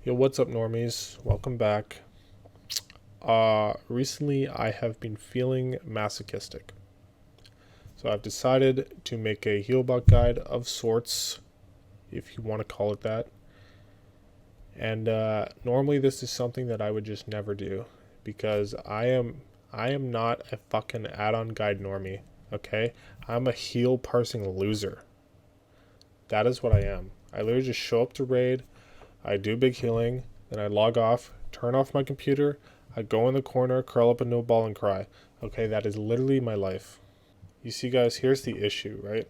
Yo, what's up, Normies? Welcome back. Recently I have been feeling masochistic. So I've decided to make a Healbot guide of sorts, if you want to call it that. And normally this is something that I would just never do because I am not a fucking add-on guide normie, okay? I'm a heal parsing loser. That is what I am. I literally just show up to raid, I do big healing, then I log off, turn off my computer, I go in the corner, curl up into a ball and cry. Okay, that is literally my life. You see, guys, here's the issue, right?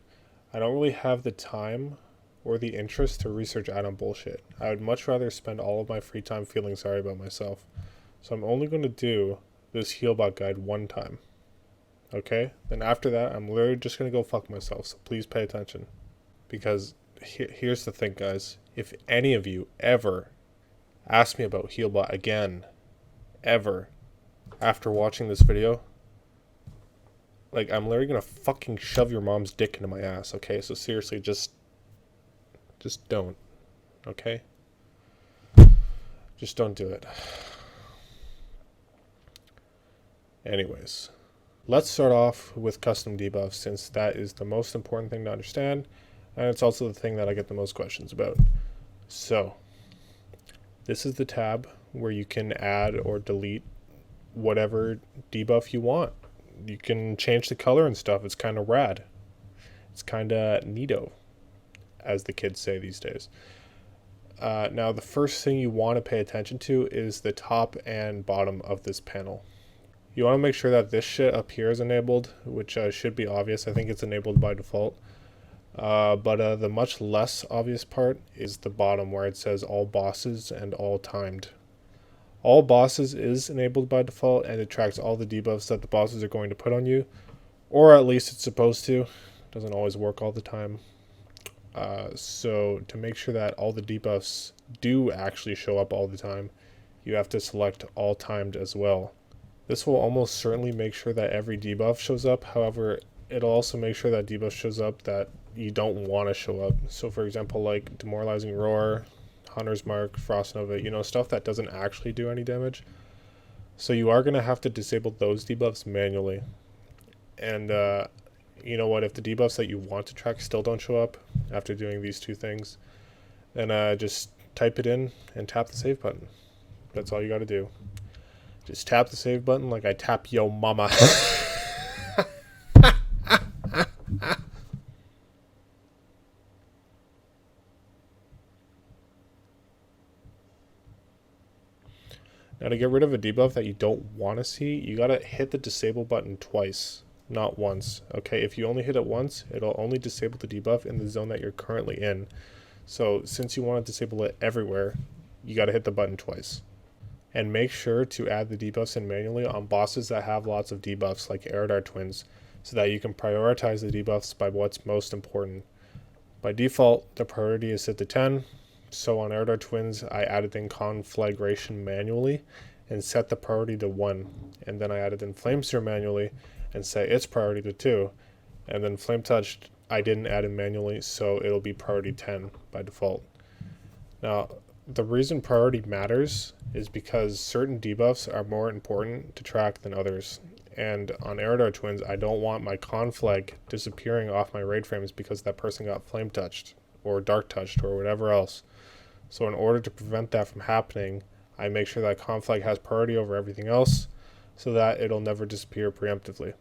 I don't really have the time or the interest to research add-on bullshit. I would much rather spend all of my free time feeling sorry about myself. So I'm only going to do this Healbot guide one time. Okay? Then after that, I'm literally just going to go fuck myself. So please pay attention. Because here's the thing, guys. If any of you ever ask me about Healbot again, ever, after watching this video, like, I'm literally gonna fucking shove your mom's dick into my ass, okay? So seriously, just don't, okay? Just don't do it. Anyways, let's start off with custom debuffs, since that is the most important thing to understand, and it's also the thing that I get the most questions about. So, this is the tab where you can add or delete whatever debuff you want. You can change the color and stuff. It's kind of rad. It's kind of neato, as the kids say these days. Now, the first thing you want to pay attention to is the top and bottom of this panel. You want to make sure that this shit up here is enabled, which should be obvious. I think it's enabled by default. But the much less obvious part is the bottom, where it says all bosses and all timed. All bosses is enabled by default, and it tracks all the debuffs that the bosses are going to put on you, or at least it's supposed to. It doesn't always work all the time. So to make sure that all the debuffs do actually show up all the time, you have to select all timed as well. This will almost certainly make sure that every debuff shows up. However, it'll also make sure that debuff shows up that you don't want to show up. So for example, like Demoralizing Roar, Hunter's Mark, Frost Nova, stuff that doesn't actually do any damage. So you are going to have to disable those debuffs manually. And you know what, if the debuffs that you want to track still don't show up after doing these two things, then just type it in and tap the save button. That's all you got to do. Just tap the save button like I tap yo mama. Now, to get rid of a debuff that you don't want to see, you gotta hit the disable button twice, not once. Okay, if you only hit it once, it'll only disable the debuff in the zone that you're currently in. So since you want to disable it everywhere, you gotta hit the button twice. And make sure to add the debuffs in manually on bosses that have lots of debuffs, like Eridar Twins, so that you can prioritize the debuffs by what's most important. By default, the priority is set to 10. So on Eridar Twins, I added in Conflagration manually and set the priority to 1. And then I added in Flameseer manually and set its priority to 2. And then Flame Touched, I didn't add in manually, so it'll be priority 10 by default. Now, the reason priority matters is because certain debuffs are more important to track than others. And on Eridar Twins, I don't want my Conflag disappearing off my raid frames because that person got Flame Touched or Dark Touched or whatever else. So in order to prevent that from happening, I make sure that Conflag has priority over everything else so that it'll never disappear preemptively.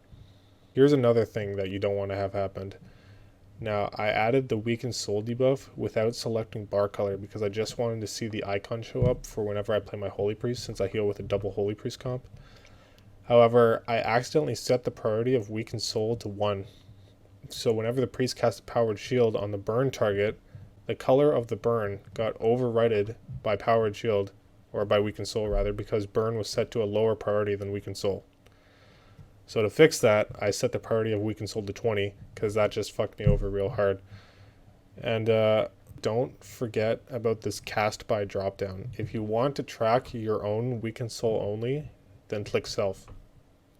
Here's another thing that you don't want to have happened. Now, I added the Weakened Soul debuff without selecting bar color because I just wanted to see the icon show up for whenever I play my Holy Priest, since I heal with a double Holy Priest comp. However, I accidentally set the priority of Weakened Soul to 1. So whenever the priest cast a powered shield on the burn target, the color of the burn got overridden by powered shield, or by Weakened Soul rather, because burn was set to a lower priority than Weakened Soul. So to fix that, I set the priority of Weakened Soul to 20, because that just fucked me over real hard. And don't forget about this cast by dropdown. If you want to track your own Weakened Soul only, then click self.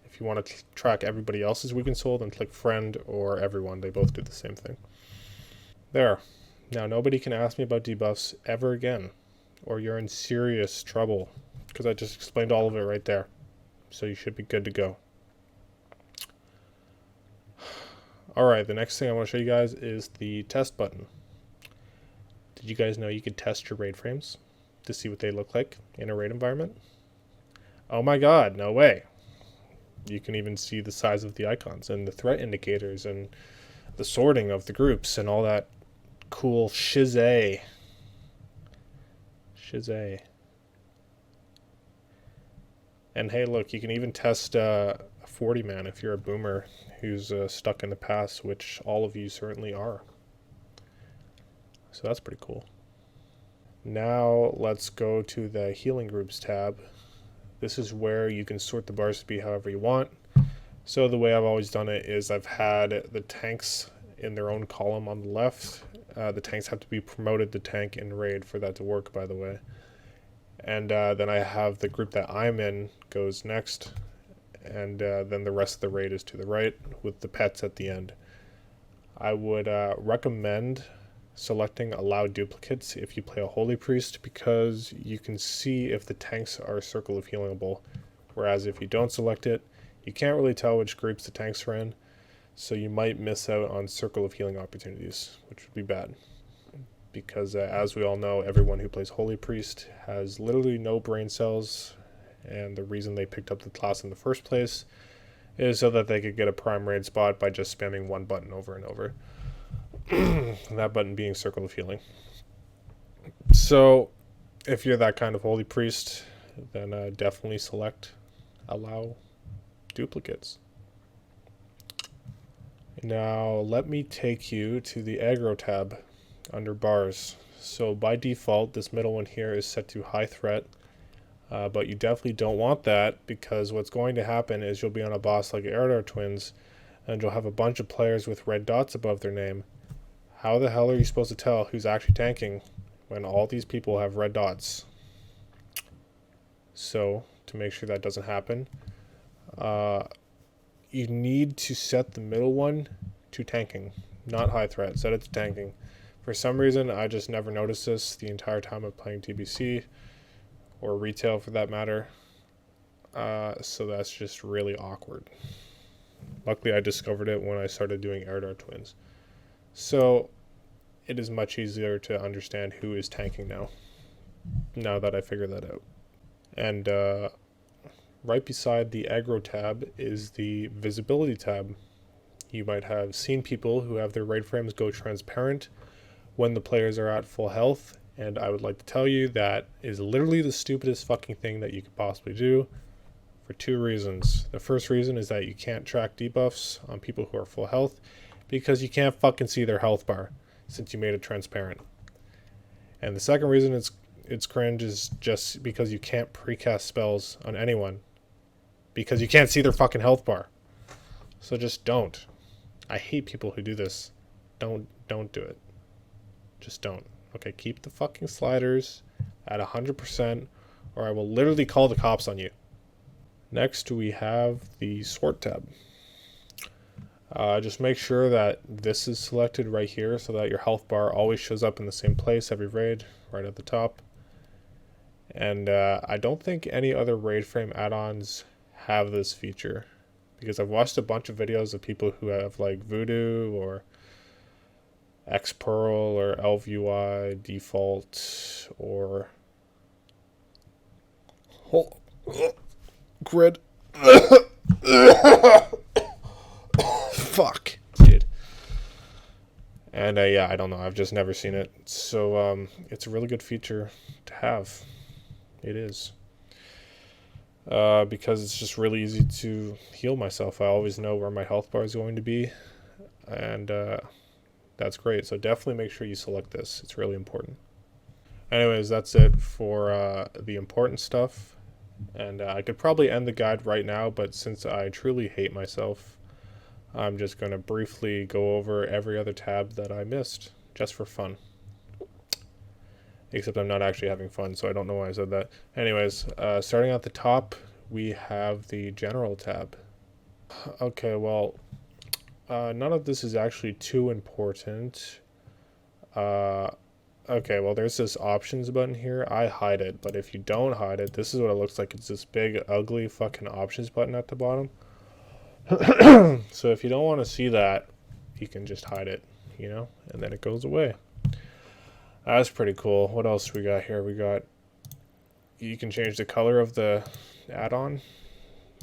If you want to track everybody else's Weakened Soul, then click friend or everyone. They both do the same thing. There. Now nobody can ask me about debuffs ever again. or you're in serious trouble, because I just explained all of it right there. So you should be good to go. Alright, the next thing I want to show you guys is the test button. Did you guys know you could test your raid frames to see what they look like in a raid environment? Oh my god, no way. You can even see the size of the icons and the threat indicators and the sorting of the groups and all that cool shizay. And hey, look, you can even test a 40 man if you're a boomer who's stuck in the past, which all of you certainly are. So that's pretty cool. Now let's go to the healing groups tab. This is where you can sort the bars to be however you want. So the way I've always done it is I've had the tanks in their own column on the left. The tanks have to be promoted to tank in raid for that to work, by the way. And then I have the group that I'm in goes next. And then the rest of the raid is to the right with the pets at the end. I would recommend selecting allow duplicates if you play a holy priest, because you can see if the tanks are circle of healingable, whereas if you don't select it, you can't really tell which groups the tanks are in, so you might miss out on circle of healing opportunities, which would be bad, because as we all know, everyone who plays holy priest has literally no brain cells, and the reason they picked up the class in the first place is so that they could get a prime raid spot by just spamming one button over and over. And that button being circle of healing. So if you're that kind of holy priest, then definitely select allow duplicates. Now let me take you to the aggro tab under bars. So by default, this middle one here is set to high threat, but you definitely don't want that, because what's going to happen is you'll be on a boss like Erdar Twins and you'll have a bunch of players with red dots above their name. How the hell are you supposed to tell who's actually tanking when all these people have red dots? So, to make sure that doesn't happen, you need to set the middle one to tanking, not high threat. Set it to tanking. For some reason, I just never noticed this the entire time of playing TBC, or retail for that matter. So that's just really awkward. Luckily, I discovered it when I started doing Erdar Twins. So it is much easier to understand who is tanking now that I figured that out. And right beside the aggro tab is the visibility tab. You might have seen people who have their raid frames go transparent when the players are at full health, and I would like to tell you that is literally the stupidest fucking thing that you could possibly do, for two reasons. The first reason is that you can't track debuffs on people who are full health, because you can't fucking see their health bar since you made it transparent. And the second reason it's cringe is just because you can't precast spells on anyone because you can't see their fucking health bar. So just don't. I hate people who do this. Don't do it. Just don't. Okay, keep the fucking sliders at 100%, or I will literally call the cops on you. Next, we have the sort tab. Just make sure that this is selected right here so that your health bar always shows up in the same place every raid, right at the top. And I don't think any other raid frame add-ons have this feature, because I've watched a bunch of videos of people who have like Voodoo or Xpearl or ElvUI default or Grid. Fuck, dude. And yeah, I don't know. I've just never seen it. So it's a really good feature to have. It is. Because it's just really easy to heal myself. I always know where my health bar is going to be. And that's great. So definitely make sure you select this. It's really important. Anyways, that's it for the important stuff. And I could probably end the guide right now, but since I truly hate myself, I'm just going to briefly go over every other tab that I missed, just for fun. Except I'm not actually having fun, so I don't know why I said that. Anyways, starting at the top, we have the General tab. Okay, well, none of this is actually too important. Okay, well, there's this options button here. I hide it, but if you don't hide it, this is what it looks like. It's this big, ugly fucking options button at the bottom. So if you don't want to see that, you can just hide it, you know, and then it goes away. That's pretty cool. What else we got here? We got, you can change the color of the add-on.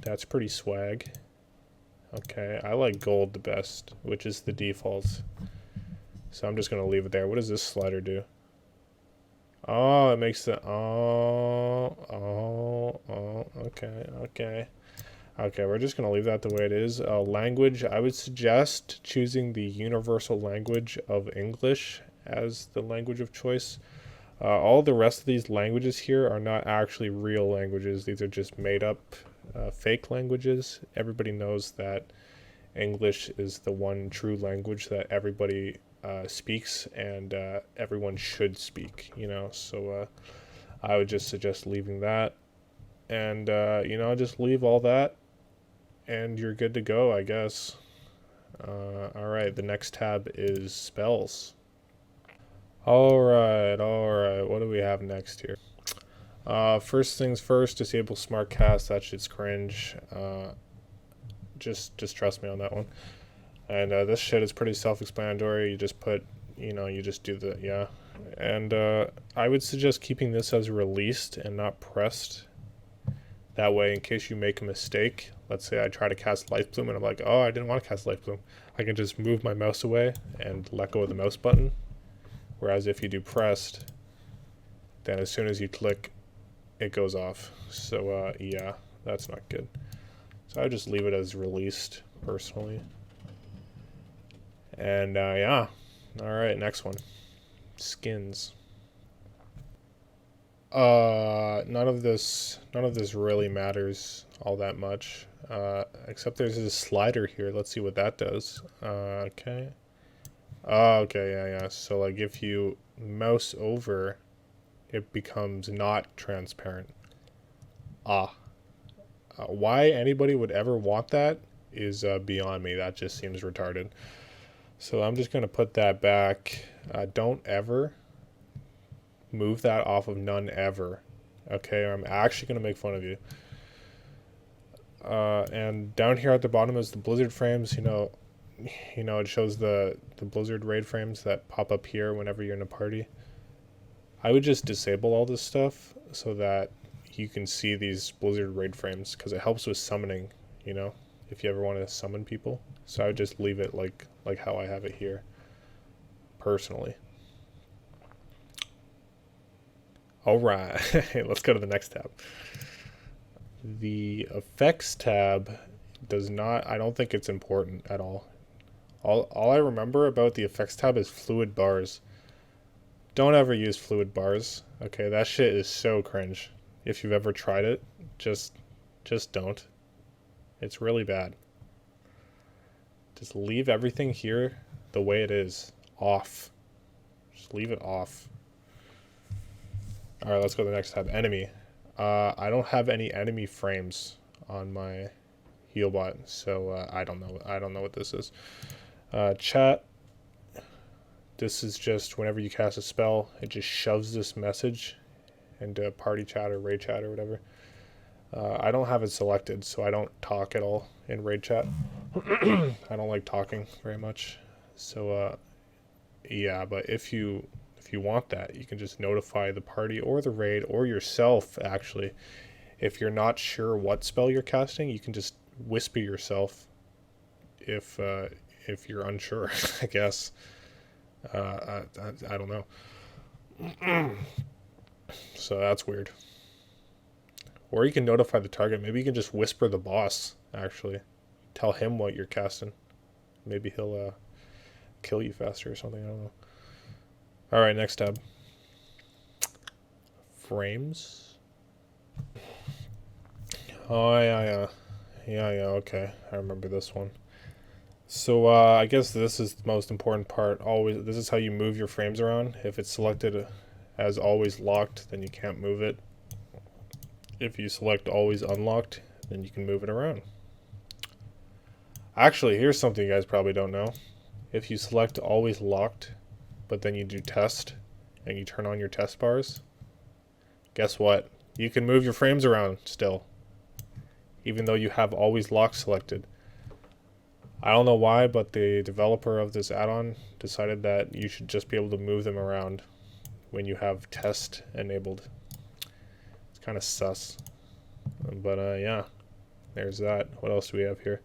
That's pretty swag. Okay, I like gold the best, which is the default. So I'm just going to leave it there. What does this slider do? Oh, it makes the... Okay, we're just going to leave that the way it is. Language, I would suggest choosing the universal language of English as the language of choice. All the rest of these languages here are not actually real languages. These are just made up fake languages. Everybody knows that English is the one true language that everybody speaks and everyone should speak, you know. So I would just suggest leaving that, and you know, just leave all that and you're good to go, I guess. All right, the next tab is spells. All right, what do we have next here? First things first, disable smart cast. That shit's cringe. Just trust me on that one. And this shit is pretty self-explanatory. You just put, you know, you just do the, yeah. And I would suggest keeping this as released and not pressed. That way, in case you make a mistake, let's say I try to cast Life Bloom and I'm like, oh, I didn't want to cast Life Bloom. I can just move my mouse away and let go of the mouse button. Whereas if you do pressed, then as soon as you click, it goes off. So yeah, that's not good. So I just leave it as released, personally. And yeah, all right, next one, skins. None of this really matters all that much, except there's this slider here. Let's see what that does. Okay. Okay, yeah. So like if you mouse over, it becomes not transparent. Why anybody would ever want that is beyond me. That just seems retarded. So I'm just going to put that back. Don't ever move that off of none ever. Okay, or I'm actually going to make fun of you. And down here at the bottom is the Blizzard frames. You know, it shows the Blizzard raid frames that pop up here whenever you're in a party. I would just disable all this stuff so that you can see these Blizzard raid frames, because it helps with summoning, you know, if you ever want to summon people. So I would just leave it like how I have it here, personally. All right, let's go to the next tab. The effects tab does not, I don't think it's important at all. All I remember about the effects tab is fluid bars. Don't ever use fluid bars. Okay, that shit is so cringe. If you've ever tried it, just don't. It's really bad. Just leave everything here the way it is, off. Just leave it off. All right, let's go to the next tab. Enemy. I don't have any enemy frames on my Healbot, so I don't know what this is. Chat. This is just whenever you cast a spell, it just shoves this message into party chat or raid chat or whatever. I don't have it selected, so I don't talk at all in raid chat. I don't like talking very much. So yeah, but if you want that, you can just notify the party or the raid or yourself, actually. If you're not sure what spell you're casting, you can just whisper yourself if you're unsure, I guess. I don't know. So that's weird. Or you can notify the target. Maybe you can just whisper the boss, actually. Tell him what you're casting. Maybe he'll kill you faster or something. I don't know. All right, next tab. Frames. Oh, yeah. Okay, I remember this one. So I guess this is the most important part. Always, this is how you move your frames around. If it's selected as always locked, then you can't move it. If you select always unlocked, then you can move it around. Actually, here's something you guys probably don't know. If you select always locked, but then you do test, and you turn on your test bars, guess what? You can move your frames around still, even though you have always lock selected. I don't know why, but the developer of this add-on decided that you should just be able to move them around when you have test enabled. It's kind of sus. But yeah, there's that. What else do we have here?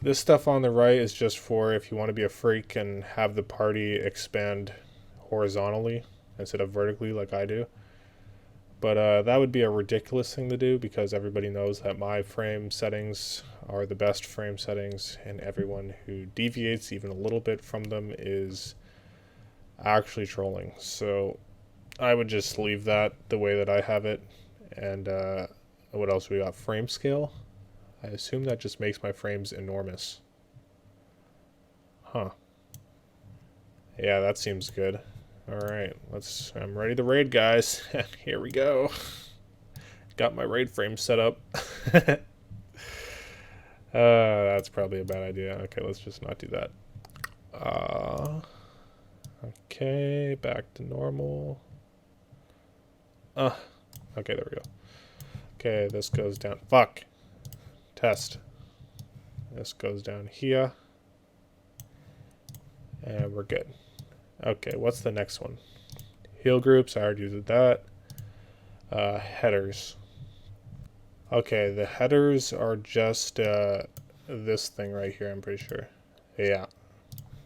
This stuff on the right is just for if you want to be a freak and have the party expand horizontally instead of vertically like I do. But that would be a ridiculous thing to do because everybody knows that my frame settings are the best frame settings, and everyone who deviates even a little bit from them is actually trolling. So I would just leave that the way that I have it. And what else we got? Frame scale. I assume that just makes my frames enormous. Huh. Yeah, that seems good. Alright, I'm ready to raid, guys. Here we go. Got my raid frame set up. That's probably a bad idea. Okay, let's just not do that. Okay, back to normal. Okay, there we go. Okay, this goes down. Fuck. Test. This goes down here. And we're good. Okay, what's the next one? Heal groups, I already did that. Headers. Okay, the headers are just this thing right here, I'm pretty sure. Yeah.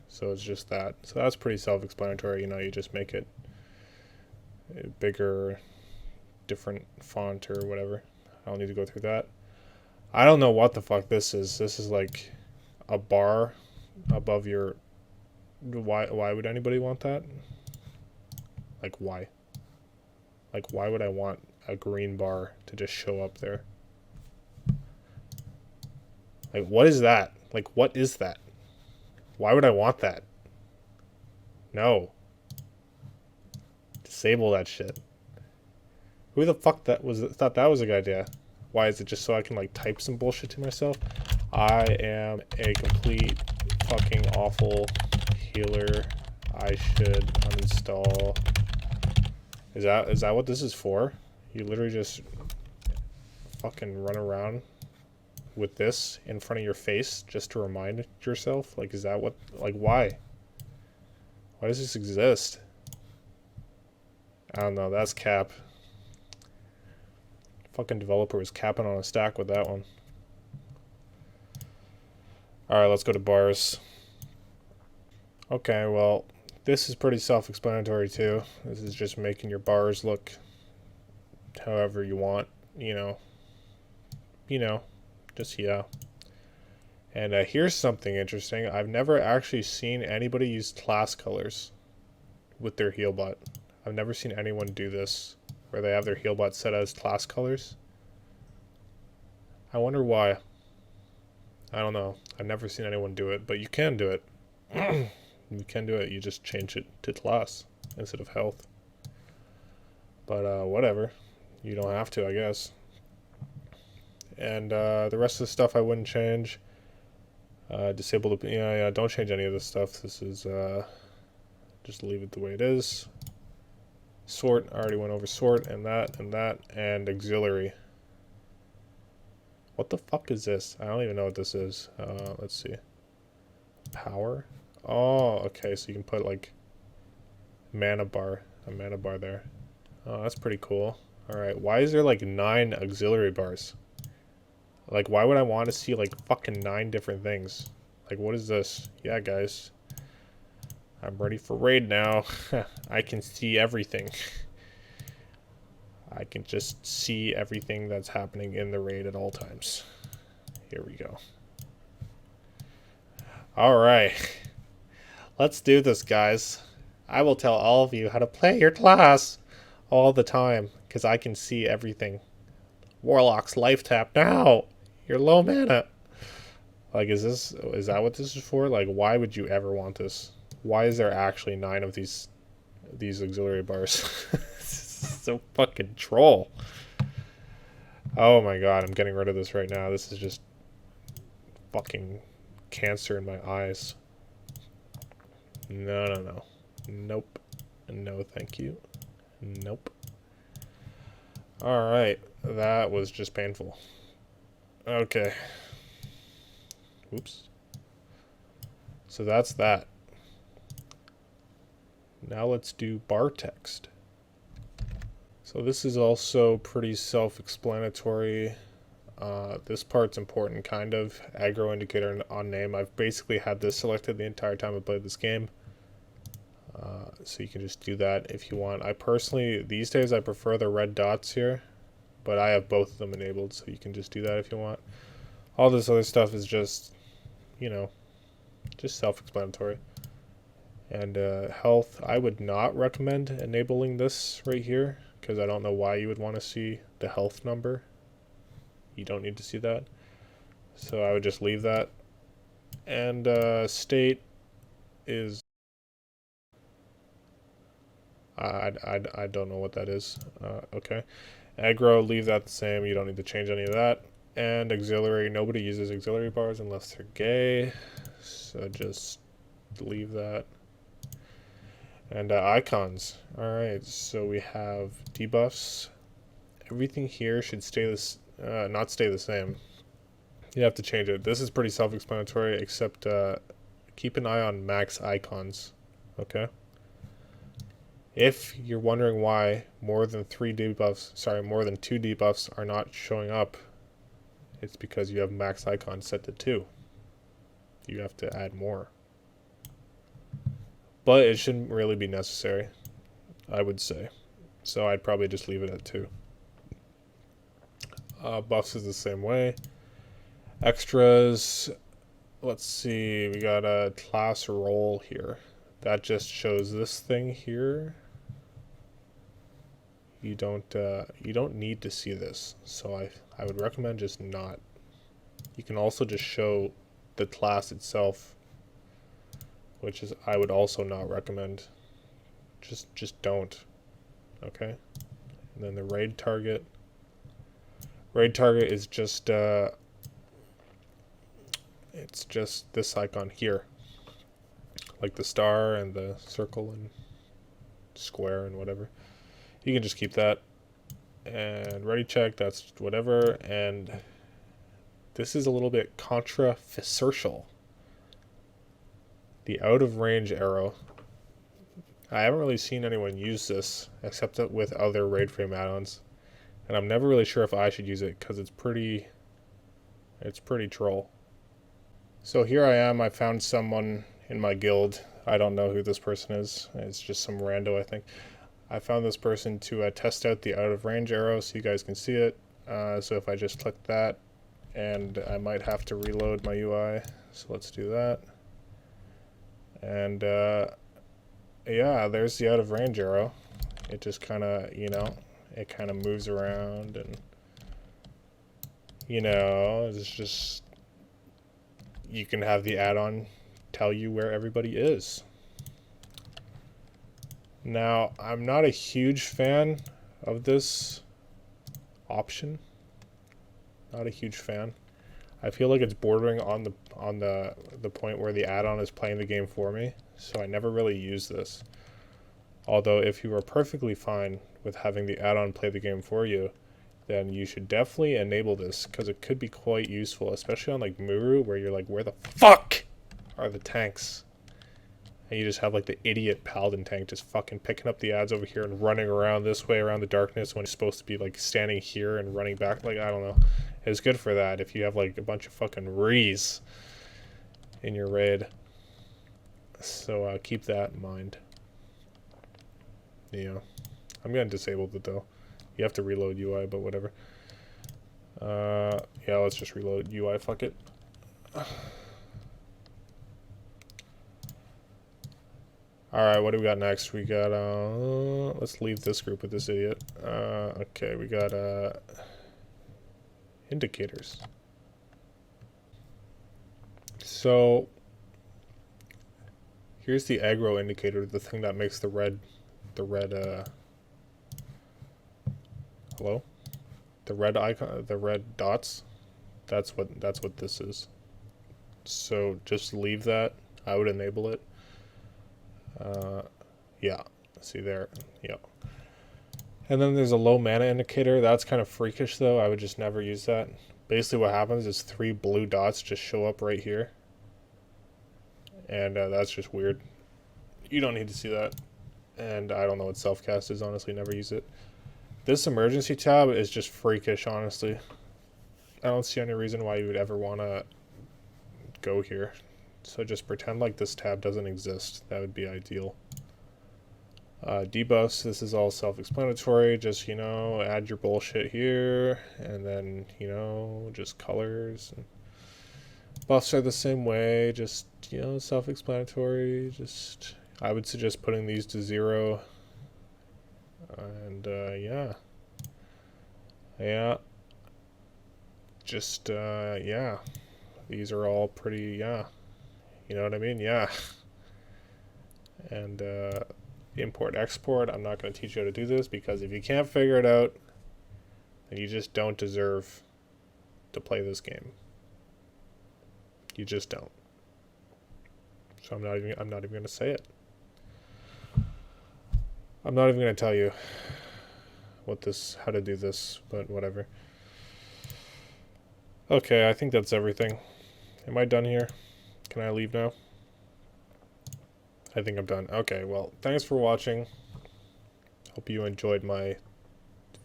So it's just that. So that's pretty self-explanatory, you know, you just make it bigger, different font or whatever. I don't need to go through that. I don't know what the fuck this is. This is like a bar above your... Why would anybody want that? Like, why? Like, why would I want a green bar to just show up there? Like, what is that? Like, what is that? Why would I want that? No. Disable that shit. Who the fuck thought that was a good idea? Why is it just so I can, like, type some bullshit to myself? I am a complete fucking awful healer. I should uninstall. Is that what this is for? You literally just fucking run around with this in front of your face just to remind yourself? Like, is that what... Like, why? Why does this exist? I don't know. That's cap. Fucking developer was capping on a stack with that one. Alright, let's go to bars. Okay, well, this is pretty self-explanatory too. This is just making your bars look however you want, you know. Just yeah. And here's something interesting. I've never actually seen anybody use class colors with their Healbot. I've never seen anyone do this, where they have their Healbot set as class colors. I wonder why. I don't know. I've never seen anyone do it, but you can do it. You can do it. You just change it to class instead of health. But whatever. You don't have to, I guess. And the rest of the stuff I wouldn't change. Disable the... Yeah, don't change any of this stuff. This is... just leave it the way it is. Sort. I already went over sort and that and auxiliary. What the fuck is this? I don't even know what this is. Let's see. Power? Oh, okay, so you can put like a mana bar there. Oh, that's pretty cool. Alright, why is there like 9 auxiliary bars? Like, why would I want to see like fucking 9 different things? Like, what is this? Yeah, guys. I'm ready for raid now. I can see everything. I can just see everything that's happening in the raid at all times. Here we go. Alright. Let's do this, guys. I will tell all of you how to play your class all the time, because I can see everything. Warlock's life tap now. You're low mana. Like, is that what this is for? Like, why would you ever want this? Why is there actually 9 of these auxiliary bars? So fucking troll. Oh my god, I'm getting rid of this right now. This is just fucking cancer in my eyes. No. Nope. No, thank you. Nope. Alright, that was just painful. Okay. Oops. So that's that. Now let's do bar text. So this is also pretty self-explanatory. This part's important, kind of. Aggro indicator on name. I've basically had this selected the entire time I played this game. So you can just do that if you want. I personally, these days, I prefer the red dots here, but I have both of them enabled, so you can just do that if you want. All this other stuff is just, you know, just self-explanatory. And health, I would not recommend enabling this right here, because I don't know why you would want to see the health number. You don't need to see that. So I would just leave that. And state is... I don't know what that is. Okay. Aggro, leave that the same. You don't need to change any of that. And auxiliary, nobody uses auxiliary bars unless they're gay. So just leave that. And icons. Alright, so we have debuffs. Everything here should stay not stay the same. You have to change it. This is pretty self-explanatory, except keep an eye on max icons. Okay? If you're wondering why more than two debuffs are not showing up, it's because you have max icons set to 2. You have to add more. But it shouldn't really be necessary, I would say. So I'd probably just leave it at 2. Buffs is the same way. Extras, let's see, we got a class role here. That just shows this thing here. You don't need to see this, so I would recommend just not. You can also just show the class itself, which is I would also not recommend. Just don't. Okay? And then the raid target. Raid target is just it's just this icon here. Like the star and the circle and square and whatever. You can just keep that. And ready check, that's whatever. And this is a little bit controversial. The out of range arrow. I haven't really seen anyone use this except with other raid frame add-ons. And I'm never really sure if I should use it because it's pretty troll. So here I am, I found someone in my guild. I don't know who this person is. It's just some rando, I think. I found this person to test out the out of range arrow so you guys can see it. So if I just click that, and I might have to reload my UI, so let's do that. And yeah, there's the out of range arrow. It just kind of, it kind of moves around, and it's just, you can have the add-on tell you where everybody is. Now, I'm not a huge fan of this option. Not a huge fan. I feel like it's bordering on the point where the add-on is playing the game for me, so I never really use this. Although if you are perfectly fine with having the add-on play the game for you, then you should definitely enable this, because it could be quite useful, especially on like Muru, where you're like, where the fuck are the tanks? And you just have like the idiot paladin tank just fucking picking up the ads over here and running around this way around the darkness when it's supposed to be like standing here and running back. Like, I don't know. It's good for that if you have like a bunch of fucking rees in your raid. So keep that in mind. Yeah. I'm gonna disable it though. You have to reload UI, but whatever. Yeah, let's just reload UI, fuck it. Alright, what do we got next? We got, let's leave this group with this idiot. Okay, we got, indicators. So, here's the aggro indicator, the thing that makes the red, hello? The red icon, the red dots. That's what this is. So, just leave that. I would enable it. Yeah, see there. Yeah. And then there's a low mana indicator. That's kind of freakish though. I would just never use that. Basically what happens is 3 blue dots just show up right here. And that's just weird. You don't need to see that. And I don't know what self-cast is, honestly, never use it. This emergency tab is just freakish, honestly. I don't see any reason why you would ever want to go here. So just pretend like this tab doesn't exist. That would be ideal. Debuffs, this is all self-explanatory. Just, you know, add your bullshit here. And then, you know, just colors. Buffs are the same way. Just, you know, self-explanatory. Just, I would suggest putting these to 0. And, yeah. Yeah. Just, yeah. These are all pretty, yeah. You know what I mean? Yeah. And, import, export. I'm not going to teach you how to do this because if you can't figure it out, then you just don't deserve to play this game. You just don't. So I'm not even going to say it. I'm not even going to tell you how to do this, but whatever. Okay, I think that's everything. Am I done here? Can I leave now? I think I'm done. Okay, well, thanks for watching. Hope you enjoyed my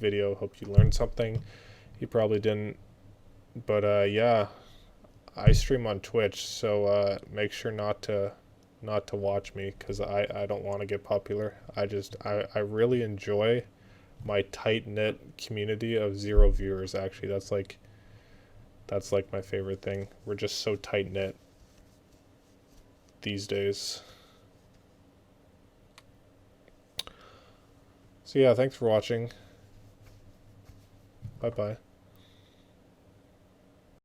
video. Hope you learned something. You probably didn't. But yeah, I stream on Twitch, so make sure not to watch me because I don't want to get popular. I really enjoy my tight-knit community of 0 viewers. Actually, that's like my favorite thing. We're just so tight-knit these days. So yeah, thanks for watching. Bye bye.